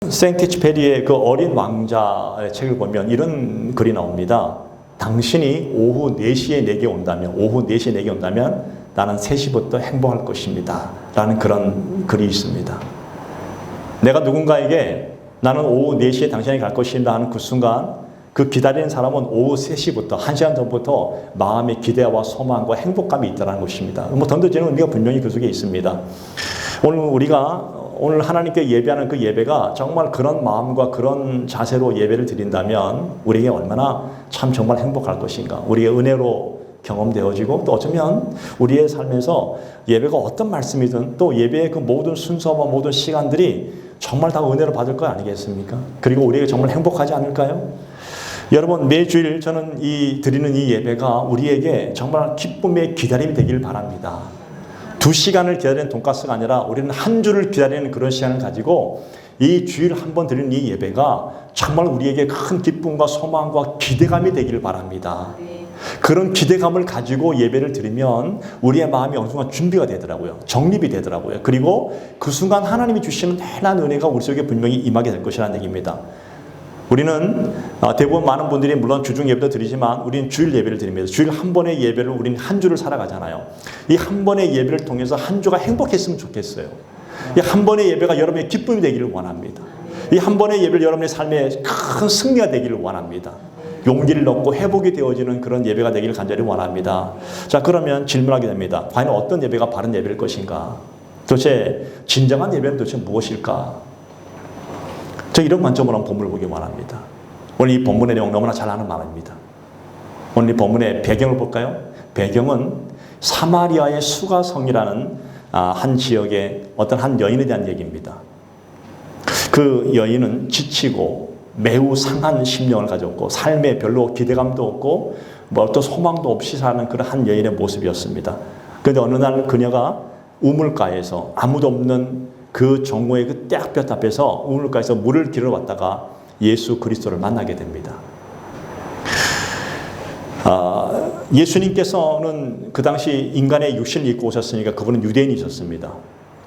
생티치페리의 그 어린 왕자의 책을 보면 이런 글이 나옵니다. 당신이 오후 4시에 내게 온다면 나는 3시부터 행복할 것입니다. 라는 그런 글이 있습니다. 내가 누군가에게 나는 오후 4시에 당신에게 갈 것입니다 하는 그 순간 그 기다리는 사람은 오후 3시부터 1시간 전부터 마음의 기대와 소망과 행복감이 있다는 것입니다. 던져지는 의미가 분명히 그 속에 있습니다. 오늘 하나님께 예배하는 그 예배가 정말 그런 마음과 그런 자세로 예배를 드린다면 우리에게 얼마나 참 정말 행복할 것인가. 우리의 은혜로 경험되어지고 또 어쩌면 우리의 삶에서 예배가 어떤 말씀이든 또 예배의 그 모든 순서와 모든 시간들이 정말 다 은혜로 받을 것 아니겠습니까? 그리고 우리에게 정말 행복하지 않을까요? 여러분, 매주일 저는 드리는 이 예배가 우리에게 정말 기쁨의 기다림이 되길 바랍니다. 2시간을 기다리는 돈가스가 아니라 우리는 한 주를 기다리는 그런 시간을 가지고 이 주일 한 번 드리는 이 예배가 정말 우리에게 큰 기쁨과 소망과 기대감이 되기를 바랍니다. 그런 기대감을 가지고 예배를 드리면 우리의 마음이 어느 순간 준비가 되더라고요. 정립이 되더라고요. 그리고 그 순간 하나님이 주시는 대단한 은혜가 우리 속에 분명히 임하게 될 것이라는 얘기입니다. 우리는 대부분 많은 분들이 물론 주중 예배도 드리지만 우리는 주일 예배를 드립니다. 주일 한 번의 예배를 우리는 한 주를 살아가잖아요. 이 한 번의 예배를 통해서 한 주가 행복했으면 좋겠어요. 이 한 번의 예배가 여러분의 기쁨이 되기를 원합니다. 이 한 번의 예배를 여러분의 삶에 큰 승리가 되기를 원합니다. 용기를 얻고 회복이 되어지는 그런 예배가 되기를 간절히 원합니다. 자, 그러면 질문하게 됩니다. 과연 어떤 예배가 바른 예배일 것인가? 도대체 진정한 예배는 도대체 무엇일까? 저 이런 관점으로 한번 본문을 보기 원합니다. 오늘 이 본문의 내용 너무나 잘 아는 말입니다. 오늘 이 본문의 배경을 볼까요? 배경은 사마리아의 수가성이라는 한 지역의 어떤 한 여인에 대한 얘기입니다. 그 여인은 지치고 매우 상한 심령을 가졌고 삶에 별로 기대감도 없고 어떤 소망도 없이 사는 그런 한 여인의 모습이었습니다. 그런데 어느 날 그녀가 우물가에서 아무도 없는 그 정오의 그 떼학볕 앞에서 우물가에서 물을 길러 왔다가 예수 그리스도를 만나게 됩니다. 예수님께서는 그 당시 인간의 육신을 입고 오셨으니까 그분은 유대인이셨습니다.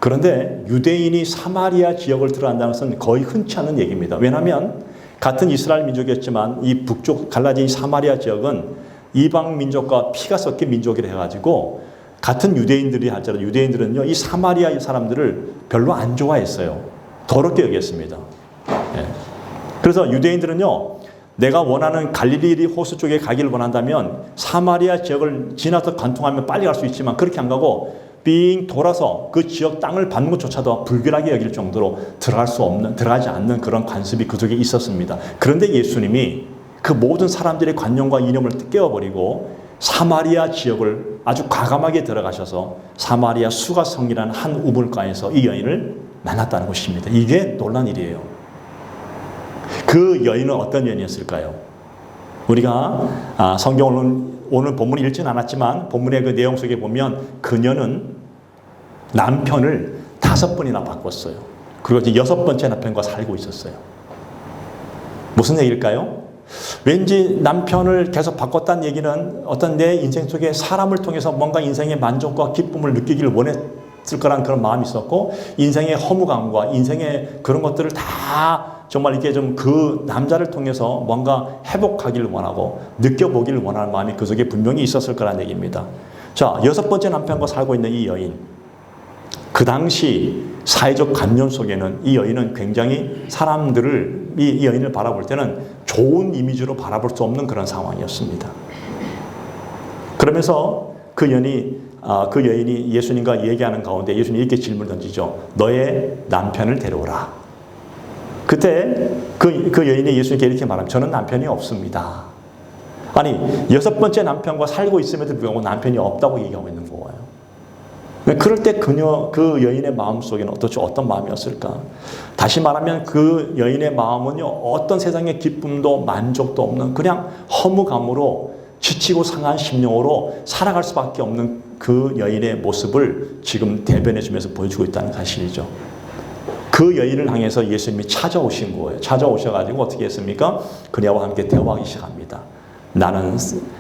그런데 유대인이 사마리아 지역을 들어간다는 것은 거의 흔치 않은 얘기입니다. 왜냐하면 같은 이스라엘 민족이었지만 이 북쪽 갈라진 사마리아 지역은 이방 민족과 피가 섞인 민족이라 해가지고 같은 유대인들이 할지라도 유대인들은요 이 사마리아 사람들을 별로 안 좋아했어요. 더럽게 여겼습니다. 예. 그래서 유대인들은요 내가 원하는 갈릴리 호수 쪽에 가기를 원한다면 사마리아 지역을 지나서 관통하면 빨리 갈 수 있지만 그렇게 안 가고 빙 돌아서 그 지역 땅을 밟는 것조차도 불길하게 여길 정도로 들어가지 않는 그런 관습이 그 속에 있었습니다. 그런데 예수님이 그 모든 사람들의 관념과 이념을 깨워버리고 사마리아 지역을 아주 과감하게 들어가셔서 사마리아 수가성이라는 한 우물가에서 이 여인을 만났다는 것입니다. 이게 놀라운 일이에요. 그 여인은 어떤 여인이었을까요? 우리가 성경을 오늘 본문을 읽지는 않았지만 본문의 그 내용 속에 보면 그녀는 남편을 5번이나 바꿨어요. 그리고 이제 6번째 남편과 살고 있었어요. 무슨 얘기일까요? 왠지 남편을 계속 바꿨다는 얘기는 어떤 내 인생 속에 사람을 통해서 뭔가 인생의 만족과 기쁨을 느끼기를 원했을 거라는 그런 마음이 있었고 인생의 허무감과 인생의 그런 것들을 다 정말 이게 좀 그 남자를 통해서 뭔가 회복하기를 원하고 느껴보기를 원하는 마음이 그 속에 분명히 있었을 거라는 얘기입니다. 자, 6번째 남편과 살고 있는 이 여인. 그 당시 사회적 관념 속에는 이 여인은 굉장히 사람들을 이 여인을 바라볼 때는 좋은 이미지로 바라볼 수 없는 그런 상황이었습니다. 그러면서 그 여인이 예수님과 얘기하는 가운데 예수님이 이렇게 질문을 던지죠. 너의 남편을 데려오라. 그때 그 여인이 예수님께 이렇게 말합니다. 저는 남편이 없습니다. 아니 6번째 남편과 살고 있음에도 불구하고 남편이 없다고 얘기하고 있는 거예요. 그럴 때 그 여인의 마음속에는 도대체 어떤 마음이었을까? 다시 말하면 그 여인의 마음은요 어떤 세상의 기쁨도 만족도 없는 그냥 허무감으로 지치고 상한 심령으로 살아갈 수밖에 없는 그 여인의 모습을 지금 대변해 주면서 보여주고 있다는 사실이죠. 그 여인을 향해서 예수님이 찾아오신 거예요. 찾아오셔가지고 어떻게 했습니까? 그녀와 함께 대화하기 시작합니다. 나는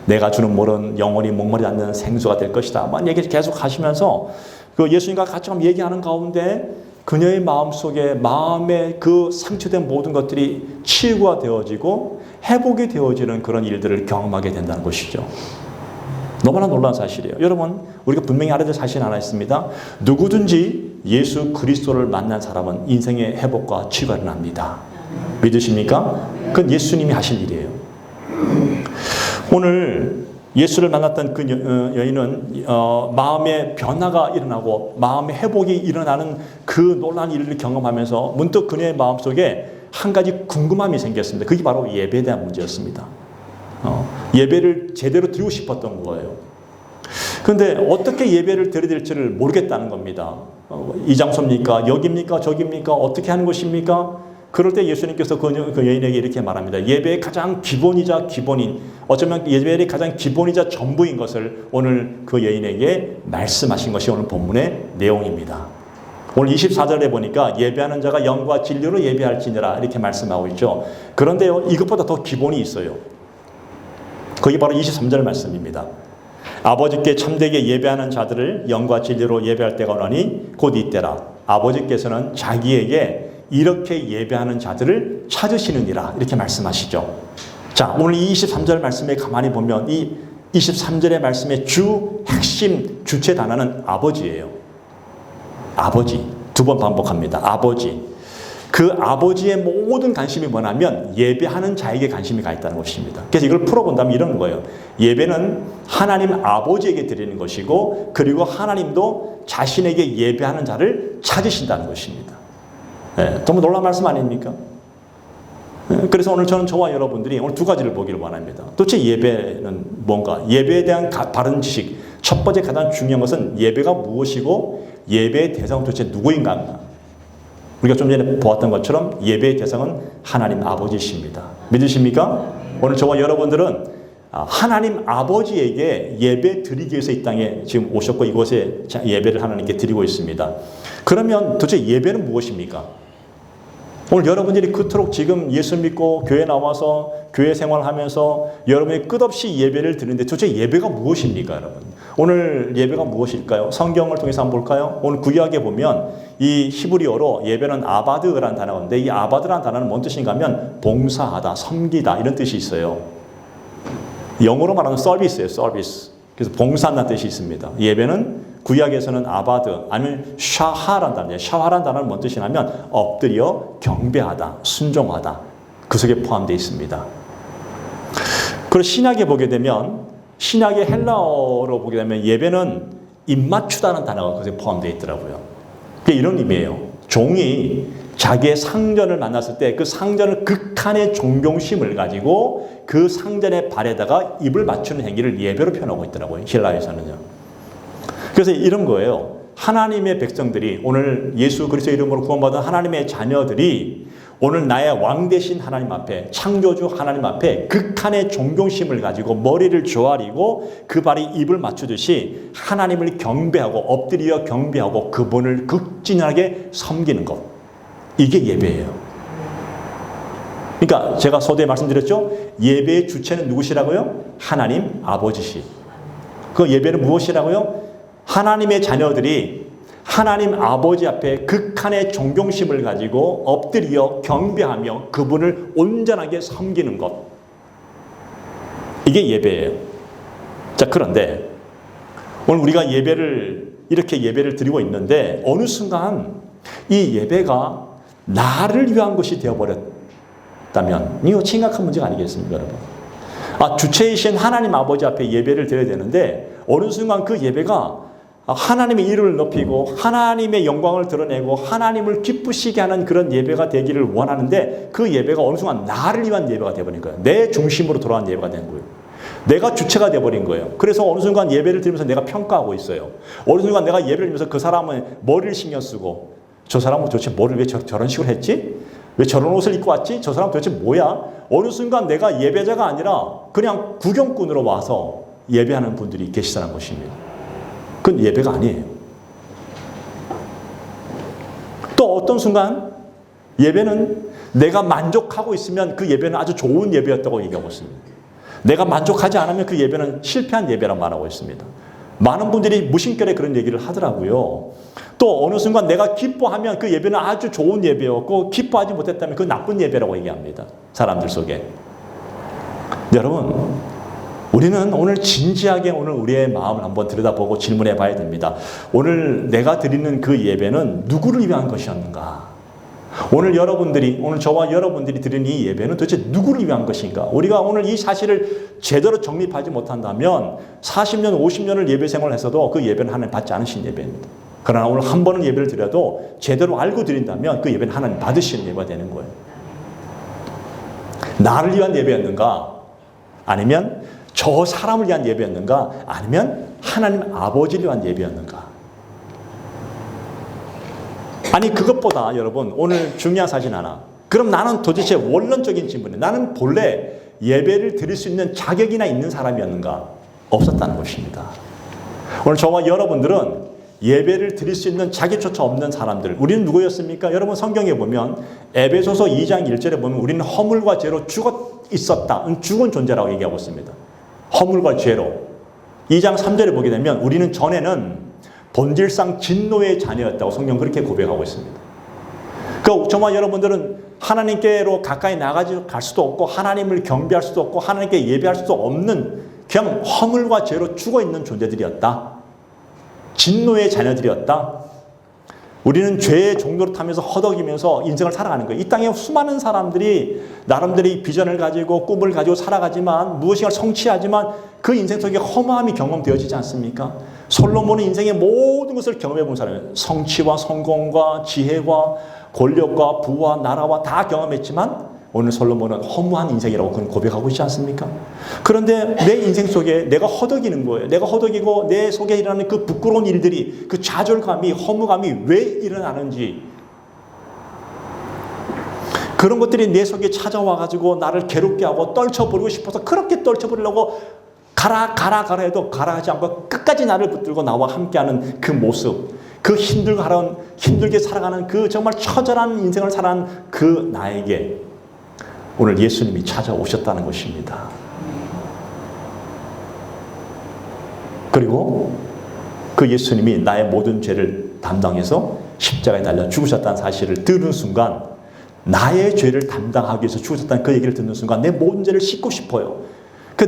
내가 주는 물은 영원히 목마르지 않는 생수가 될 것이다. 막 얘기를 계속 하시면서 그 예수님과 같이 얘기하는 가운데 그녀의 마음속에 마음의 그 상처된 모든 것들이 치유가 되어지고 회복이 되어지는 그런 일들을 경험하게 된다는 것이죠. 너무나 놀라운 사실이에요. 여러분, 우리가 분명히 알아야 될 사실 하나 있습니다. 누구든지 예수 그리스도를 만난 사람은 인생의 회복과 치유가 일어납니다. 믿으십니까? 그건 예수님이 하신 일이에요. 오늘 예수를 만났던 그 여인은 마음의 변화가 일어나고 마음의 회복이 일어나는 그 놀라운 일을 경험하면서 문득 그녀의 마음속에 한 가지 궁금함이 생겼습니다. 그게 바로 예배에 대한 문제였습니다. 예배를 제대로 드리고 싶었던 거예요. 그런데 어떻게 예배를 드려야 될지를 모르겠다는 겁니다. 이 장소입니까? 여기입니까? 저기입니까? 어떻게 하는 것입니까? 그럴 때 예수님께서 그 여인에게 이렇게 말합니다. 예배의 가장 기본이자 기본인, 어쩌면 예배의 가장 기본이자 전부인 것을 오늘 그 여인에게 말씀하신 것이 오늘 본문의 내용입니다. 오늘 24절에 보니까 예배하는 자가 영과 진리로 예배할지니라 이렇게 말씀하고 있죠. 그런데요, 이것보다 더 기본이 있어요. 그게 바로 23절 말씀입니다. 아버지께 참되게 예배하는 자들을 영과 진리로 예배할 때가 오나니 곧 이때라. 아버지께서는 자기에게 이렇게 예배하는 자들을 찾으시느니라 이렇게 말씀하시죠. 자, 오늘 이 23절 말씀에 가만히 보면 이 23절의 말씀의 주 핵심 주체 단어는 아버지예요. 아버지. 두 번 반복합니다. 아버지. 그 아버지의 모든 관심이 뭐냐면 예배하는 자에게 관심이 가 있다는 것입니다. 그래서 이걸 풀어본다면 이런 거예요. 예배는 하나님 아버지에게 드리는 것이고 그리고 하나님도 자신에게 예배하는 자를 찾으신다는 것입니다. 네, 너무 놀라운 말씀 아닙니까? 그래서 오늘 저는 저와 여러분들이 오늘 두 가지를 보기를 원합니다. 도대체 예배는 뭔가? 예배에 대한 바른 지식. 첫 번째 가장 중요한 것은 예배가 무엇이고 예배의 대상은 도대체 누구인가? 우리가 좀 전에 보았던 것처럼 예배의 대상은 하나님 아버지십니다. 믿으십니까? 오늘 저와 여러분들은 하나님 아버지에게 예배 드리기 위해서 이 땅에 지금 오셨고 이곳에 예배를 하나님께 드리고 있습니다. 그러면 도대체 예배는 무엇입니까? 오늘 여러분들이 그토록 지금 예수 믿고 교회 나와서 교회 생활하면서 여러분이 끝없이 예배를 드리는데 도대체 예배가 무엇입니까, 여러분? 오늘 예배가 무엇일까요? 성경을 통해서 한번 볼까요? 오늘 구약에 보면 이 히브리어로 예배는 아바드라는 단어가 있는데 이 아바드라는 단어는 뭔 뜻인가 하면 봉사하다, 섬기다 이런 뜻이 있어요. 영어로 말하는 서비스예요, 서비스. 그래서 봉사한다는 뜻이 있습니다. 예배는 구약에서는 아바드 아니면 샤하라는 단어예요. 샤하라는 단어는 뭔 뜻이냐면 엎드려 경배하다, 순종하다. 그 속에 포함되어 있습니다. 그리고 신약에 보게 되면 신약의 헬라어로 보게 되면 예배는 입맞추다는 단어가 그것에 포함되어 있더라고요. 그게 이런 의미예요. 종이 자기의 상전을 만났을 때 그 상전을 극한의 존경심을 가지고 그 상전의 발에다가 입을 맞추는 행위를 예배로 표현하고 있더라고요. 헬라에서는요. 그래서 이런 거예요. 하나님의 백성들이 오늘 예수 그리스도 이름으로 구원받은 하나님의 자녀들이 오늘 나의 왕 되신 하나님 앞에 창조주 하나님 앞에 극한의 존경심을 가지고 머리를 조아리고 그 발이 입을 맞추듯이 하나님을 경배하고 엎드려 경배하고 그분을 극진하게 섬기는 것. 이게 예배예요. 그러니까 제가 서두에 말씀드렸죠. 예배의 주체는 누구시라고요? 하나님 아버지시. 그 예배는 무엇이라고요? 하나님의 자녀들이 하나님 아버지 앞에 극한의 존경심을 가지고 엎드려 경배하며 그분을 온전하게 섬기는 것. 이게 예배예요. 자, 그런데 오늘 우리가 이렇게 예배를 드리고 있는데 어느 순간 이 예배가 나를 위한 것이 되어버렸다면 이거 심각한 문제가 아니겠습니까, 여러분? 주체이신 하나님 아버지 앞에 예배를 드려야 되는데 어느 순간 그 예배가 하나님의 이름을 높이고 하나님의 영광을 드러내고 하나님을 기쁘시게 하는 그런 예배가 되기를 원하는데 그 예배가 어느 순간 나를 위한 예배가 되어버린 거예요. 내 중심으로 돌아간 예배가 된 거예요. 내가 주체가 되어버린 거예요. 그래서 어느 순간 예배를 드리면서 내가 평가하고 있어요. 어느 순간 내가 예배를 드리면서 그 사람은 머리를 신경 쓰고 저 사람은 도대체 뭐를 왜 저런 식으로 했지? 왜 저런 옷을 입고 왔지? 저 사람 도대체 뭐야? 어느 순간 내가 예배자가 아니라 그냥 구경꾼으로 와서 예배하는 분들이 계시다는 것입니다. 그건 예배가 아니에요. 또 어떤 순간 예배는 내가 만족하고 있으면 그 예배는 아주 좋은 예배였다고 얘기하고 있습니다. 내가 만족하지 않으면 그 예배는 실패한 예배라고 말하고 있습니다. 많은 분들이 무심결에 그런 얘기를 하더라고요. 또 어느 순간 내가 기뻐하면 그 예배는 아주 좋은 예배였고 기뻐하지 못했다면 그 나쁜 예배라고 얘기합니다. 사람들 속에. 여러분, 우리는 오늘 진지하게 오늘 우리의 마음을 한번 들여다보고 질문해 봐야 됩니다. 오늘 내가 드리는 그 예배는 누구를 위한 것이었는가? 오늘 저와 여러분들이 드리는 이 예배는 도대체 누구를 위한 것인가? 우리가 오늘 이 사실을 제대로 정립하지 못한다면 40년, 50년을 예배 생활을 했어도 그 예배는 하나님 받지 않으신 예배입니다. 그러나 오늘 한 번은 예배를 드려도 제대로 알고 드린다면 그 예배는 하나님 받으시는 예배가 되는 거예요. 나를 위한 예배였는가? 아니면 저 사람을 위한 예배였는가? 아니면 하나님 아버지를 위한 예배였는가? 아니 그것보다 여러분 오늘 중요한 사실 하나. 그럼 나는 도대체 원론적인 질문이에요. 나는 본래 예배를 드릴 수 있는 자격이나 있는 사람이었는가? 없었다는 것입니다. 오늘 저와 여러분들은 예배를 드릴 수 있는 자격조차 없는 사람들. 우리는 누구였습니까? 여러분 성경에 보면 에베소서 2장 1절에 보면 우리는 허물과 죄로 죽어 있었다. 죽은 존재라고 얘기하고 있습니다. 허물과 죄로. 2장 3절에 보게 되면 우리는 전에는 본질상 진노의 자녀였다고 성경 그렇게 고백하고 있습니다. 그 저와 여러분들은 하나님께로 가까이 나갈 수도 없고 하나님을 경배할 수도 없고 하나님께 예배할 수도 없는 그냥 허물과 죄로 죽어있는 존재들이었다. 진노의 자녀들이었다. 우리는 죄의 종로를 타면서 허덕이면서 인생을 살아가는 거예요. 이 땅에 수많은 사람들이 나름대로 비전을 가지고 꿈을 가지고 살아가지만 무엇인가 성취하지만 그 인생 속에 허무함이 경험되어지지 않습니까? 솔로몬은 인생의 모든 것을 경험해 본 사람이에요. 성취와 성공과 지혜와 권력과 부와 나라와 다 경험했지만 오늘 솔로몬은 허무한 인생이라고 그는 고백하고 있지 않습니까? 그런데 내 인생 속에 내가 허덕이는 거예요. 내가 허덕이고 내 속에 일어나는 그 부끄러운 일들이 그 좌절감이 허무감이 왜 일어나는지 그런 것들이 내 속에 찾아와가지고 나를 괴롭게 하고 떨쳐버리고 싶어서 그렇게 떨쳐버리려고 가라 해도 가라 하지 않고 끝까지 나를 붙들고 나와 함께하는 그 모습, 그 힘들게 살아가는 그 정말 처절한 인생을 살아가는 그 나에게 오늘 예수님이 찾아오셨다는 것입니다. 그리고 그 예수님이 나의 모든 죄를 담당해서 십자가에 달려 죽으셨다는 사실을 들은 순간 나의 죄를 담당하기 위해서 죽으셨다는 그 얘기를 듣는 순간 내 모든 죄를 씻고 싶어요.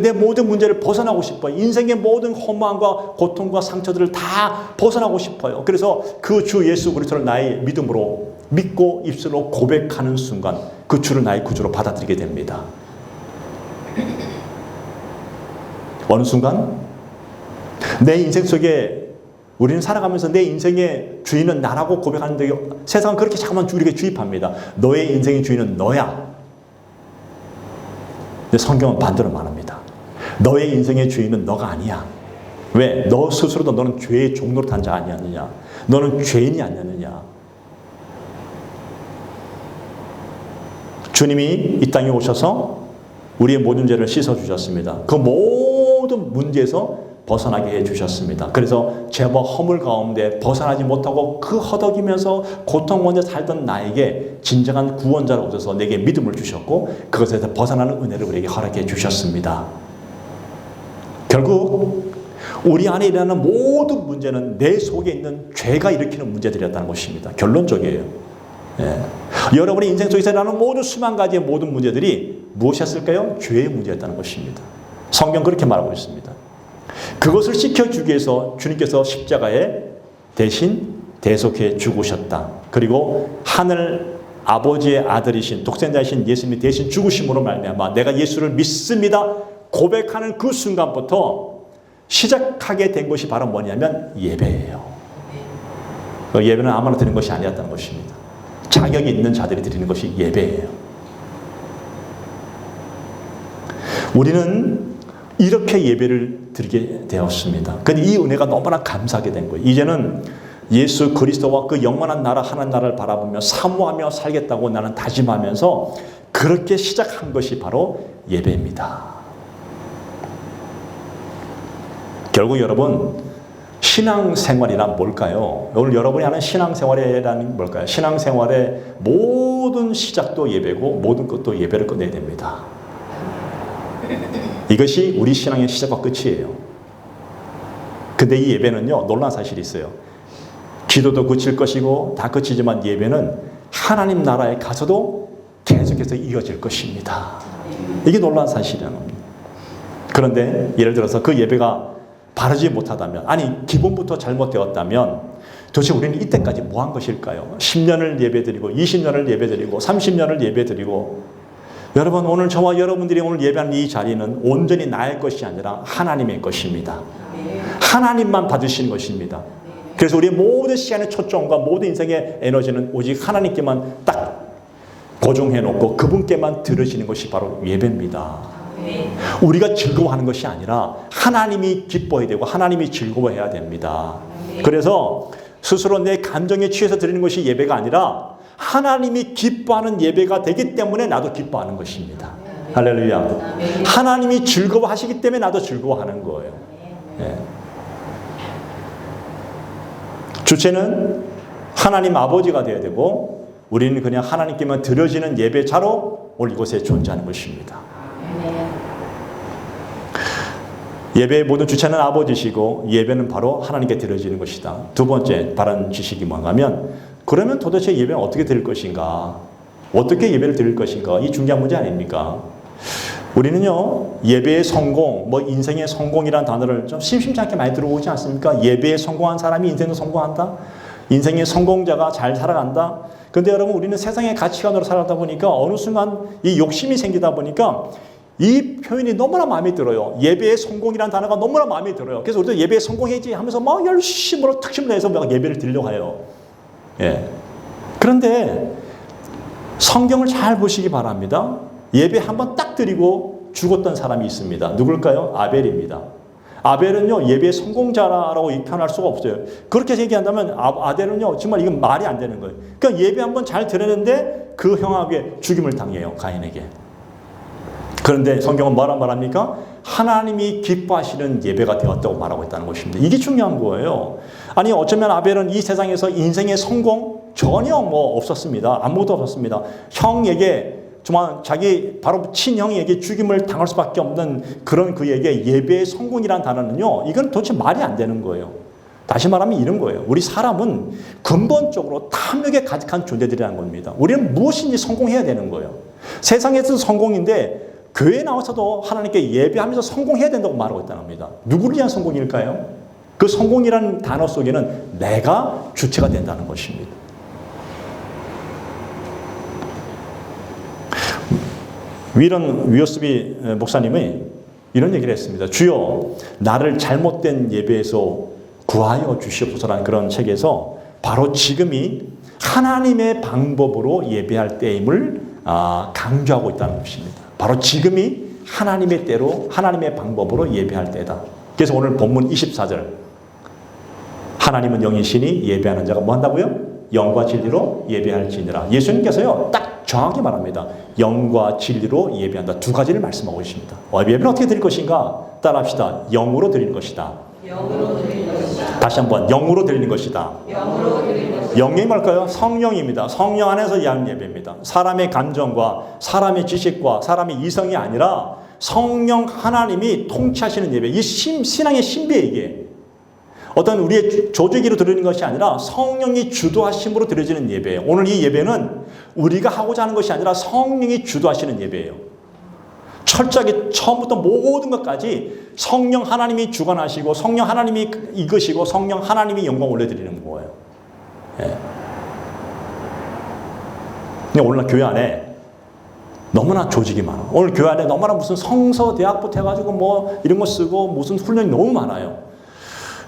내 모든 문제를 벗어나고 싶어요. 인생의 모든 허무함과 고통과 상처들을 다 벗어나고 싶어요. 그래서 그 주 예수 그리스도를 나의 믿음으로 믿고 입술로 고백하는 순간 그 주를 나의 구주로 받아들이게 됩니다. 어느 순간 내 인생 속에 우리는 살아가면서 내 인생의 주인은 나라고 고백하는데 세상은 그렇게 자꾸만 우리에게 주입합니다. 너의 인생의 주인은 너야. 근데 성경은 반대로 말합니다. 너의 인생의 주인은 너가 아니야. 왜? 너 스스로도 너는 죄의 종로로 탄 자 아니었느냐? 너는 죄인이 아니었느냐? 주님이 이 땅에 오셔서 우리의 모든 죄를 씻어주셨습니다. 그 모든 문제에서 벗어나게 해주셨습니다. 그래서 죄와 허물 가운데 벗어나지 못하고 그 허덕이면서 고통 가운데 살던 나에게 진정한 구원자로 오셔서 내게 믿음을 주셨고 그것에서 벗어나는 은혜를 우리에게 허락해 주셨습니다. 결국 우리 안에 일어나는 모든 문제는 내 속에 있는 죄가 일으키는 문제들이었다는 것입니다. 결론적이에요. 예. 여러분의 인생 속에서 일어나는 모든 수만 가지의 모든 문제들이 무엇이었을까요? 죄의 문제였다는 것입니다. 성경 그렇게 말하고 있습니다. 그것을 지켜주기 위해서 주님께서 십자가에 대신 대속해 죽으셨다. 그리고 하늘 아버지의 아들이신 독생자이신 예수님이 대신 죽으심으로 말미암아 내가 예수를 믿습니다 고백하는 그 순간부터 시작하게 된 것이 바로 뭐냐면 예배예요. 예배는 아무나 드리는 것이 아니었다는 것입니다. 자격이 있는 자들이 드리는 것이 예배예요. 우리는 이렇게 예배를 드리게 되었습니다. 근데 이 은혜가 너무나 감사하게 된 거예요. 이제는 예수 그리스도와 그 영원한 나라 하나님 나라를 바라보며 사모하며 살겠다고 나는 다짐하면서 그렇게 시작한 것이 바로 예배입니다. 결국 여러분 신앙생활이란 뭘까요? 오늘 여러분이 하는 신앙생활이란 뭘까요? 신앙생활의 모든 시작도 예배고 모든 것도 예배를 끝내야 됩니다. 이것이 우리 신앙의 시작과 끝이에요. 근데 이 예배는요, 놀라운 사실이 있어요. 기도도 그칠 것이고 다 그치지만 예배는 하나님 나라에 가서도 계속해서 이어질 것입니다. 이게 놀라운 사실이라는 겁니다. 그런데 예를 들어서 그 예배가 바르지 못하다면, 아니 기본부터 잘못되었다면 도대체 우리는 이때까지 뭐 한 것일까요? 10년을 예배드리고 20년을 예배드리고 30년을 예배드리고, 여러분 오늘 저와 여러분들이 오늘 예배하는 이 자리는 온전히 나의 것이 아니라 하나님의 것입니다. 하나님만 받으시는 것입니다. 그래서 우리의 모든 시간의 초점과 모든 인생의 에너지는 오직 하나님께만 딱 고정해 놓고 그분께만 들으시는 것이 바로 예배입니다. 우리가 즐거워하는 것이 아니라 하나님이 기뻐해야 되고 하나님이 즐거워해야 됩니다. 그래서 스스로 내 감정에 취해서 드리는 것이 예배가 아니라 하나님이 기뻐하는 예배가 되기 때문에 나도 기뻐하는 것입니다. 할렐루야. 하나님이 즐거워하시기 때문에 나도 즐거워하는 거예요. 예. 주체는 하나님 아버지가 되어야 되고 우리는 그냥 하나님께만 드려지는 예배자로 오늘 이곳에 존재하는 것입니다. 예배의 모든 주체는 아버지시고 예배는 바로 하나님께 드려지는 것이다. 두 번째 바른 지식이 뭔가 하면, 그러면 도대체 예배는 어떻게 드릴 것인가? 어떻게 예배를 드릴 것인가? 이 중요한 문제 아닙니까? 우리는요, 예배의 성공, 뭐 인생의 성공이라는 단어를 좀 심심치 않게 많이 들어오지 않습니까? 예배에 성공한 사람이 인생도 성공한다? 인생의 성공자가 잘 살아간다? 근데 여러분, 우리는 세상의 가치관으로 살아가다 보니까 어느 순간 이 욕심이 생기다 보니까 이 표현이 너무나 마음에 들어요. 예배의 성공이라는 단어가 너무나 마음에 들어요. 그래서 우리도 예배에 성공해야지 하면서 막 열심으로 특심을 내서 막 예배를 드리려고 해요. 예. 그런데 성경을 잘 보시기 바랍니다. 예배 한번 딱 드리고 죽었던 사람이 있습니다. 누굴까요? 아벨입니다. 아벨은요, 예배의 성공자라고 표현할 수가 없어요. 그렇게 얘기한다면 아벨은요, 정말 이건 말이 안 되는 거예요. 그러니까 예배 한번 잘 드렸는데 그 형에게 죽임을 당해요. 가인에게. 그런데 성경은 뭐라 말합니까? 하나님이 기뻐하시는 예배가 되었다고 말하고 있다는 것입니다. 이게 중요한 거예요. 아니 어쩌면 아벨은 이 세상에서 인생의 성공 전혀 뭐 없었습니다. 아무것도 없었습니다. 형에게 정말 자기 바로 친형에게 죽임을 당할 수밖에 없는 그런 그에게 예배의 성공이라는 단어는요, 이건 도대체 말이 안 되는 거예요. 다시 말하면 이런 거예요. 우리 사람은 근본적으로 탐욕에 가득한 존재들이라는 겁니다. 우리는 무엇인지 성공해야 되는 거예요. 세상에서 성공인데 교회에 나와서도 하나님께 예배하면서 성공해야 된다고 말하고 있다는 겁니다. 누구를 위한 성공일까요? 그 성공이라는 단어 속에는 내가 주체가 된다는 것입니다. 윌런 위어스비 목사님이 이런 얘기를 했습니다. 주여, 나를 잘못된 예배에서 구하여 주시옵소서라는 그런 책에서 바로 지금이 하나님의 방법으로 예배할 때임을 강조하고 있다는 것입니다. 바로 지금이 하나님의 때로 하나님의 방법으로 예배할 때다. 그래서 오늘 본문 24절, 하나님은 영이시니 예배하는 자가 뭐 한다고요? 영과 진리로 예배할지니라. 예수님께서요, 딱 정확히 말합니다. 영과 진리로 예배한다. 두 가지를 말씀하고 계십니다. 예배는 어떻게 드릴 것인가? 따라합시다. 영으로 드리는 것이다. 영으로 드리는 것이다. 다시 한번, 영으로 드리는 것이다. 영으로 드리는 것이다. 영이 뭘까요? 성령입니다. 성령 안에서 하는 예배입니다. 사람의 감정과 사람의 지식과 사람의 이성이 아니라 성령 하나님이 통치하시는 예배. 이 신앙의 신비에 이게 어떤 우리의 조직으로 드리는 것이 아니라 성령이 주도하심으로 드려지는 예배예요. 오늘 이 예배는 우리가 하고자 하는 것이 아니라 성령이 주도하시는 예배예요. 철저하게 처음부터 모든 것까지 성령 하나님이 주관하시고 성령 하나님이 이끄시고 성령 하나님이 영광 올려드리는 거예요. 예. 근데 오늘 교회 안에 너무나 조직이 많아. 오늘 교회 안에 너무나 무슨 성서대학부터 해가지고 뭐 이런 거 쓰고 무슨 훈련이 너무 많아요.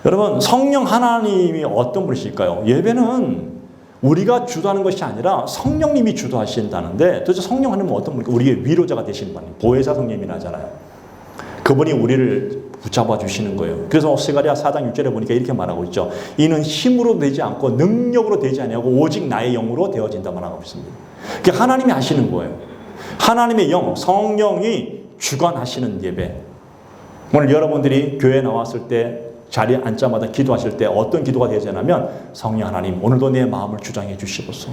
여러분, 성령 하나님이 어떤 분이실까요? 예배는 우리가 주도하는 것이 아니라 성령님이 주도하신다는데, 도대체 성령 하나님은 어떤 분일까요? 우리의 위로자가 되시는 분이에요. 보혜사 성령님이라 하잖아요. 그분이 우리를 붙잡아 주시는 거예요. 그래서 스가랴 4장 6절에 보니까 이렇게 말하고 있죠. 이는 힘으로 되지 않고 능력으로 되지 아니하고 오직 나의 영으로 되어진다 말하고 있습니다. 그게 하나님이 하시는 거예요. 하나님의 영, 성령이 주관하시는 예배. 오늘 여러분들이 교회에 나왔을 때 자리에 앉자마자 기도하실 때 어떤 기도가 되지 않으면, 성령 하나님 오늘도 내 마음을 주장해 주시옵소서.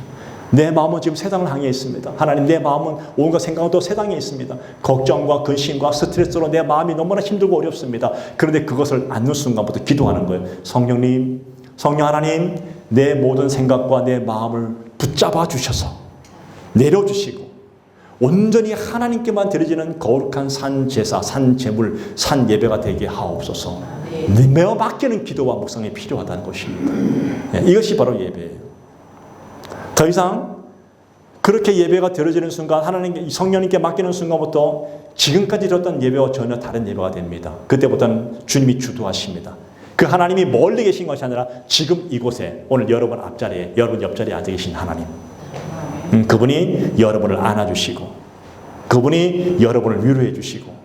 내 마음은 지금 세상을 향해 있습니다. 하나님, 내 마음은 온갖 생각도 세상에 있습니다. 걱정과 근심과 스트레스로 내 마음이 너무나 힘들고 어렵습니다. 그런데 그것을 앉는 순간부터 기도하는 거예요. 성령님, 성령 하나님, 내 모든 생각과 내 마음을 붙잡아 주셔서 내려주시고 온전히 하나님께만 드려지는 거룩한 산 제사, 산 제물, 산 예배가 되게 하옵소서. 매어 맡기는 기도와 묵상이 필요하다는 것입니다. 이것이 바로 예배예요. 더 이상 그렇게 예배가 드려지는 순간, 하나님께, 성령님께 맡기는 순간부터 지금까지 드렸던 예배와 전혀 다른 예배가 됩니다. 그때부터는 주님이 주도하십니다. 그 하나님이 멀리 계신 것이 아니라 지금 이곳에, 오늘 여러분 앞자리에, 여러분 옆자리에 앉아 계신 하나님, 그분이 여러분을 안아주시고, 그분이 여러분을 위로해 주시고,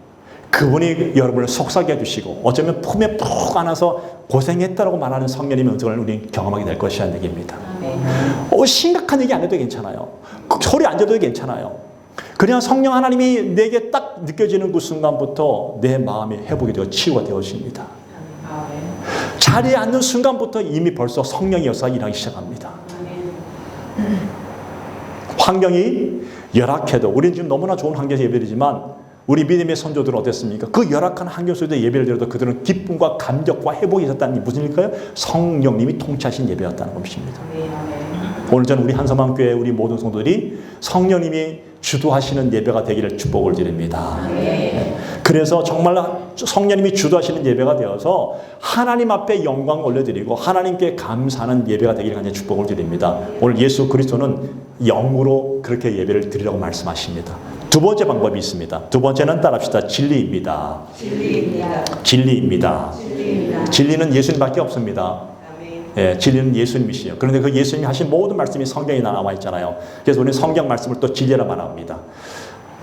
그분이 여러분을 속삭여 해주시고, 어쩌면 품에 푹 안아서 고생했다라고 말하는 성령님의 음성을 우리는 경험하게 될 것이라는 얘기입니다. 심각한 얘기 안 해도 괜찮아요. 소리 안 들어도 괜찮아요. 그냥 성령 하나님이 내게 딱 느껴지는 그 순간부터 내 마음이 회복이 되어 치유가 되어집니다. 자리에 앉는 순간부터 이미 벌써 성령의 역사가 일하기 시작합니다. 환경이 열악해도, 우리는 지금 너무나 좋은 환경에서 예배드리지만 우리 믿음의 선조들은 어땠습니까? 그 열악한 환경 속에서 예배를 드려도 그들은 기쁨과 감격과 회복이 있었다는 게 무슨 일일까요? 성령님이 통치하신 예배였다는 것입니다. 오늘 저는 우리 한서망교회 우리 모든 성도들이 성령님이 주도하시는 예배가 되기를 축복을 드립니다. 그래서 정말 성령님이 주도하시는 예배가 되어서 하나님 앞에 영광 올려드리고 하나님께 감사하는 예배가 되기를 간절히 축복을 드립니다. 오늘 예수 그리스도는 영으로 그렇게 예배를 드리라고 말씀하십니다. 두 번째 방법이 있습니다. 두 번째는 따라합시다. 진리입니다. 진리입니다. 진리는 예수님밖에 없습니다. 예, 진리는 예수님이시요. 그런데 그 예수님이 하신 모든 말씀이 성경에 나와 있잖아요. 그래서 우리는 성경 말씀을 또 진리라 말합니다.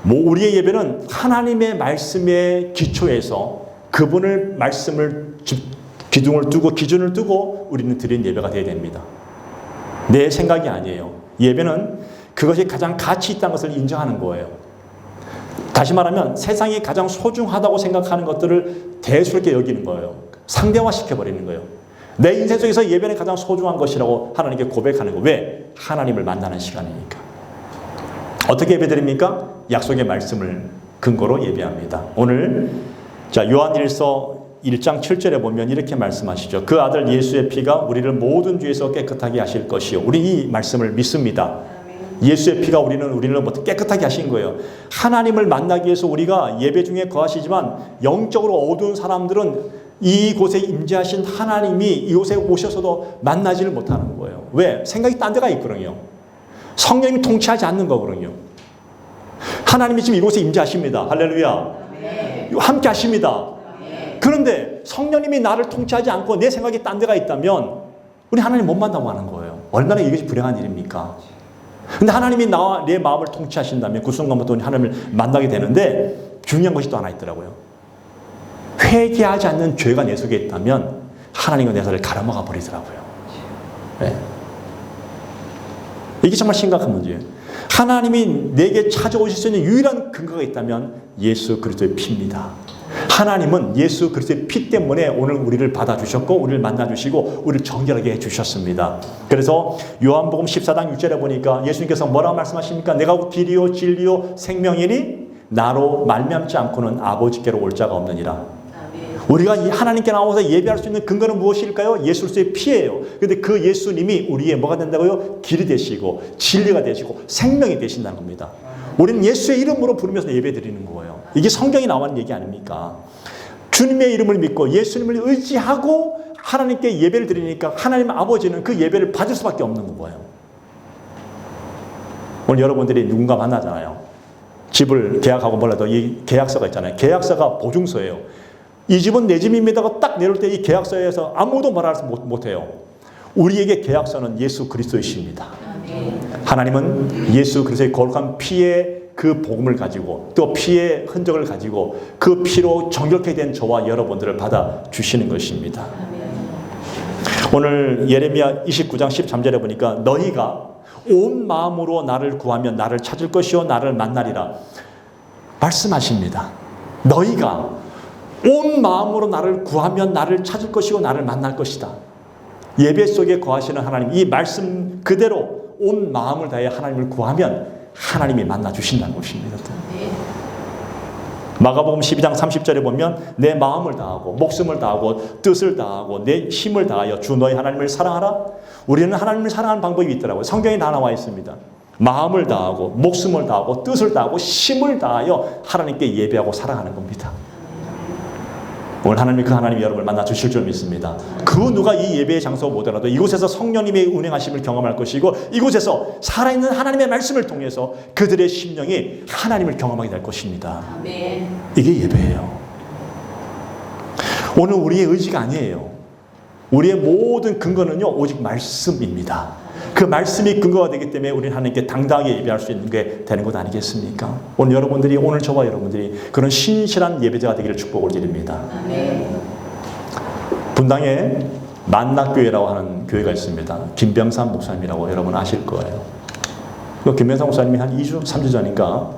우리의 예배는 하나님의 말씀의 기초에서 그분을 말씀을 기준을 두고 우리는 드리는 예배가 되어야 됩니다. 내 생각이 아니에요. 예배는 그것이 가장 가치 있다는 것을 인정하는 거예요. 다시 말하면 세상이 가장 소중하다고 생각하는 것들을 대수롭게 여기는 거예요. 상대화시켜버리는 거예요. 내 인생 속에서 예배는 가장 소중한 것이라고 하나님께 고백하는 거예요. 왜? 하나님을 만나는 시간이니까. 어떻게 예배드립니까? 약속의 말씀을 근거로 예배합니다. 오늘 자 요한일서 1장 7절에 보면 이렇게 말씀하시죠. 그 아들 예수의 피가 우리를 모든 죄에서 깨끗하게 하실 것이요. 우리 이 말씀을 믿습니다. 예수의 피가 우리를 깨끗하게 하신 거예요. 하나님을 만나기 위해서 우리가 예배 중에 거하시지만 영적으로 어두운 사람들은 이곳에 임재하신 하나님이 이곳에 오셔서도 만나지를 못하는 거예요. 왜? 생각이 딴 데가 있거든요. 성령님이 통치하지 않는 거거든요. 하나님이 지금 이곳에 임재하십니다. 할렐루야. 함께 하십니다. 그런데 성령님이 나를 통치하지 않고 내 생각이 딴 데가 있다면 우리 하나님 못 만나고 하는 거예요. 얼마나 이것이 불행한 일입니까? 근데 하나님이 나와 내 마음을 통치하신다면 그 순간부터 하나님을 만나게 되는데 중요한 것이 또 하나 있더라고요. 회개하지 않는 죄가 내 속에 있다면 하나님과 내 삶을 가라먹어 버리더라고요. 네. 이게 정말 심각한 문제예요. 하나님이 내게 찾아오실 수 있는 유일한 근거가 있다면 예수 그리스도의 피입니다. 하나님은 예수 그리스도의 피 때문에 오늘 우리를 받아주셨고 우리를 만나주시고 우리를 정결하게 해주셨습니다. 그래서 요한복음 14장 6절에 보니까 예수님께서 뭐라고 말씀하십니까? 내가 길이요 진리요 생명이니 나로 말미암지 않고는 아버지께로 올 자가 없느니라. 우리가 하나님께 나와서 예배할 수 있는 근거는 무엇일까요? 예수 그리스도의 피예요. 그런데 그 예수님이 우리의 뭐가 된다고요? 길이 되시고 진리가 되시고 생명이 되신다는 겁니다. 우리는 예수의 이름으로 부르면서 예배 드리는 거예요. 이게 성경이 나오는 얘기 아닙니까? 주님의 이름을 믿고 예수님을 의지하고 하나님께 예배를 드리니까 하나님 아버지는 그 예배를 받을 수밖에 없는 거예요. 오늘 여러분들이 누군가 만나잖아요. 집을 계약하고 몰라도 이 계약서가 있잖아요. 계약서가 보증서예요. 이 집은 내 집입니다가 딱 내놓을 때 이 계약서에서 아무도 말하지 못해요. 우리에게 계약서는 예수 그리스도이십니다. 하나님은 예수 그리스도의 거룩한 피의 그 복음을 가지고 또 피의 흔적을 가지고 그 피로 정결케 된 저와 여러분들을 받아주시는 것입니다. 오늘 예레미야 29장 13절에 보니까 너희가 온 마음으로 나를 구하면 나를 찾을 것이요 나를 만나리라 말씀하십니다. 너희가 온 마음으로 나를 구하면 나를 찾을 것이고 나를 만날 것이다. 예배 속에 거하시는 하나님, 이 말씀 그대로 온 마음을 다해 하나님을 구하면 하나님이 만나 주신다는 것입니다. 마가복음 12장 30절에 보면 내 마음을 다하고 목숨을 다하고 뜻을 다하고 내 힘을 다하여 주 너희 하나님을 사랑하라. 우리는 하나님을 사랑하는 방법이 있더라고요. 성경에 다 나와 있습니다. 마음을 다하고 목숨을 다하고 뜻을 다하고 힘을 다하여 하나님께 예배하고 사랑하는 겁니다. 오늘 하나님이 그 하나님이 여러분을 만나 주실 줄 믿습니다. 그 누가 이 예배의 장소가 뭐더라도 이곳에서 성령님의 운행하심을 경험할 것이고 이곳에서 살아있는 하나님의 말씀을 통해서 그들의 심령이 하나님을 경험하게 될 것입니다. 아멘. 이게 예배예요. 오늘 우리의 의지가 아니에요. 우리의 모든 근거는요 오직 말씀입니다. 그 말씀이 근거가 되기 때문에 우리는 하나님께 당당하게 예배할 수 있는 게 되는 것 아니겠습니까? 오늘 여러분들이 오늘 저와 여러분들이 그런 신실한 예배자가 되기를 축복을 드립니다. 아멘. 분당에 만락교회라고 하는 교회가 있습니다. 김병삼 목사님이라고 여러분 아실 거예요. 그 김병삼 목사님이 한 2주, 3주 전인가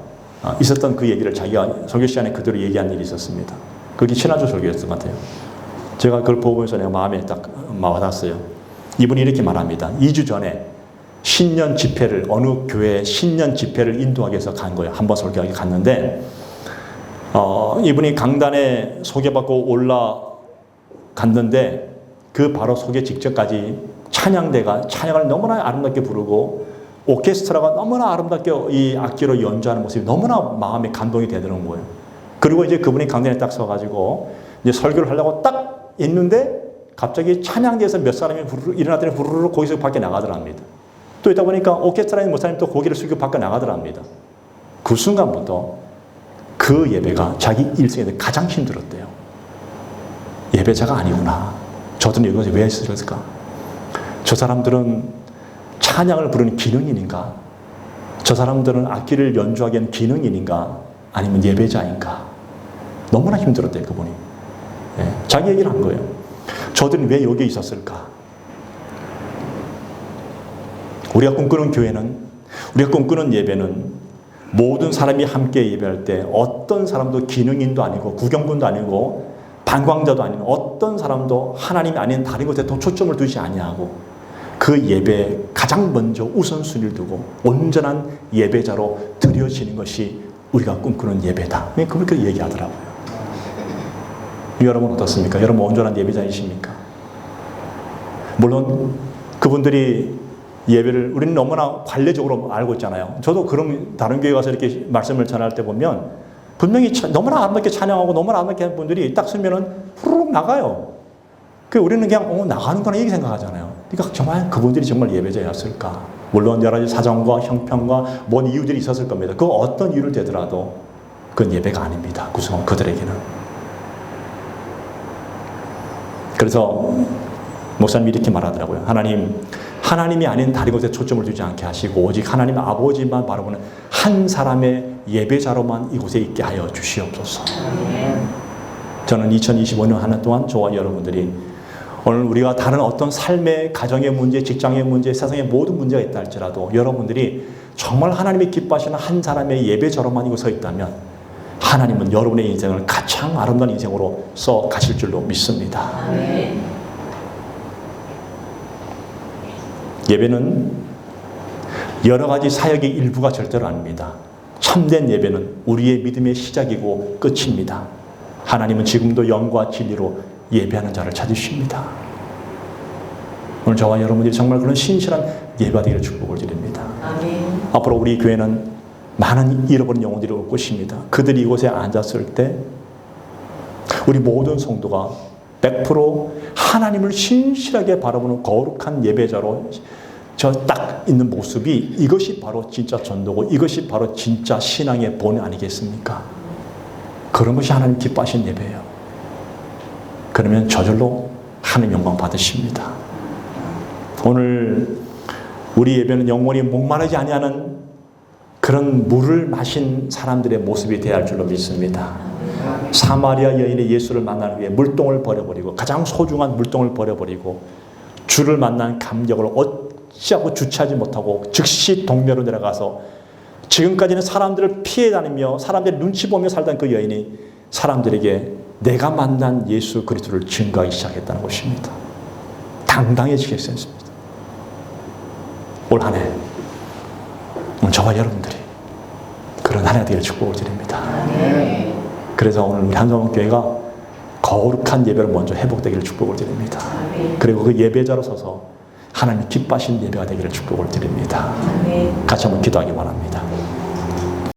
있었던 그 얘기를 자기가 설교 시간에 그대로 얘기한 일이 있었습니다. 그게 지난주 설교였던 것 같아요. 제가 그걸 보면서 내가 마음에 딱 와닿았어요. 이분이 이렇게 말합니다. 2주 전에 신년 집회를 어느 교회에 신년 집회를 인도하기 위해서 간 거예요. 한번 설교하기 갔는데 이분이 강단에 소개받고 올라갔는데 그 바로 소개 직전까지 찬양대가 찬양을 너무나 아름답게 부르고 오케스트라가 너무나 아름답게 이 악기로 연주하는 모습이 너무나 마음에 감동이 되더라는 거예요. 그리고 이제 그분이 강단에 딱 서가지고 이제 설교를 하려고 딱 있는데 갑자기 찬양대에서 몇 사람이 후루룩 일어났더니 후루룩 거기서 밖에 나가더랍니다. 또 있다 보니까 오케스트라의 목사님 또 고개를 숙이고 밖에 나가더랍니다. 그 순간부터 그 예배가 자기 일생에 가장 힘들었대요. 예배자가 아니구나. 저들은 여기서 왜 있을까? 저 사람들은 찬양을 부르는 기능인인가? 저 사람들은 악기를 연주하기 위한 기능인인가? 아니면 예배자인가? 너무나 힘들었대요, 그분이. 자기 얘기를 한 거예요. 저들은 왜 여기에 있었을까? 우리가 꿈꾸는 교회는, 우리가 꿈꾸는 예배는 모든 사람이 함께 예배할 때 어떤 사람도 기능인도 아니고 구경꾼도 아니고 방광자도 아닌 어떤 사람도 하나님이 아닌 다른 것에 더 초점을 두지 아니하고 그 예배에 가장 먼저 우선순위를 두고 온전한 예배자로 드려지는 것이 우리가 꿈꾸는 예배다. 그렇게 얘기하더라고요. 여러분 어떻습니까? 여러분 온전한 예배자이십니까? 물론 그분들이 예배를 우리는 너무나 관례적으로 알고 있잖아요. 저도 그런 다른 교회 가서 이렇게 말씀을 전할 때 보면 분명히 너무나 아름답게 찬양하고 너무나 아름답게 하는 분들이 딱 쓰면은 후루룩 나가요. 그 우리는 그냥 나가는구나 이렇게 생각하잖아요. 그러니까 정말 그분들이 정말 예배자였을까? 물론 여러 가지 사정과 형편과 뭔 이유들이 있었을 겁니다. 그 어떤 이유를 대더라도 그건 예배가 아닙니다. 그들에게는. 그래서 목사님이 이렇게 말하더라고요. 하나님이 아닌 다른 것에 초점을 두지 않게 하시고 오직 하나님 아버지만 바라보는 한 사람의 예배자로만 이곳에 있게 하여 주시옵소서. 저는 2025년 한 해 동안 저와 여러분들이 오늘 우리가 다른 어떤 삶의 가정의 문제, 직장의 문제, 세상의 모든 문제가 있다 할지라도 여러분들이 정말 하나님이 기뻐하시는 한 사람의 예배자로만 이곳에 서 있다면 하나님은 여러분의 인생을 가장 아름다운 인생으로 써 가실 줄로 믿습니다. 아멘. 예배는 여러 가지 사역의 일부가 절대로 아닙니다. 참된 예배는 우리의 믿음의 시작이고 끝입니다. 하나님은 지금도 영과 진리로 예배하는 자를 찾으십니다. 오늘 저와 여러분들이 정말 그런 신실한 예배가 되기를 축복을 드립니다. 아멘. 앞으로 우리 교회는 많은 잃어버린 영혼들이 올 것입니다. 그들이 이곳에 앉았을 때 우리 모든 성도가 100% 하나님을 신실하게 바라보는 거룩한 예배자로 저 딱 있는 모습이 이것이 바로 진짜 전도고 이것이 바로 진짜 신앙의 본 아니겠습니까? 그런 것이 하나님 기뻐하신 예배예요. 그러면 저절로 하나님 영광 받으십니다. 오늘 우리 예배는 영원히 목마르지 아니하는 그런 물을 마신 사람들의 모습이 되어야 할 줄로 믿습니다. 사마리아 여인의 예수를 만나기 위해 물동을 버려버리고 가장 소중한 물동을 버려버리고 주를 만난 감격을 어찌하고 주체하지 못하고 즉시 동묘로 내려가서 지금까지는 사람들을 피해 다니며 사람들의 눈치 보며 살던 그 여인이 사람들에게 내가 만난 예수 그리스도를 증거하기 시작했다는 것입니다. 당당해지겠습니다. 올 한 해 저와 여러분들이 그런 한 해가 되기를 축복을 드립니다. 네. 그래서 오늘 우리 한성원교회가 거룩한 예배를 먼저 회복되기를 축복을 드립니다. 그리고 그 예배자로 서서 하나님 기뻐하시는 예배가 되기를 축복을 드립니다. 같이 한번 기도하기 바랍니다.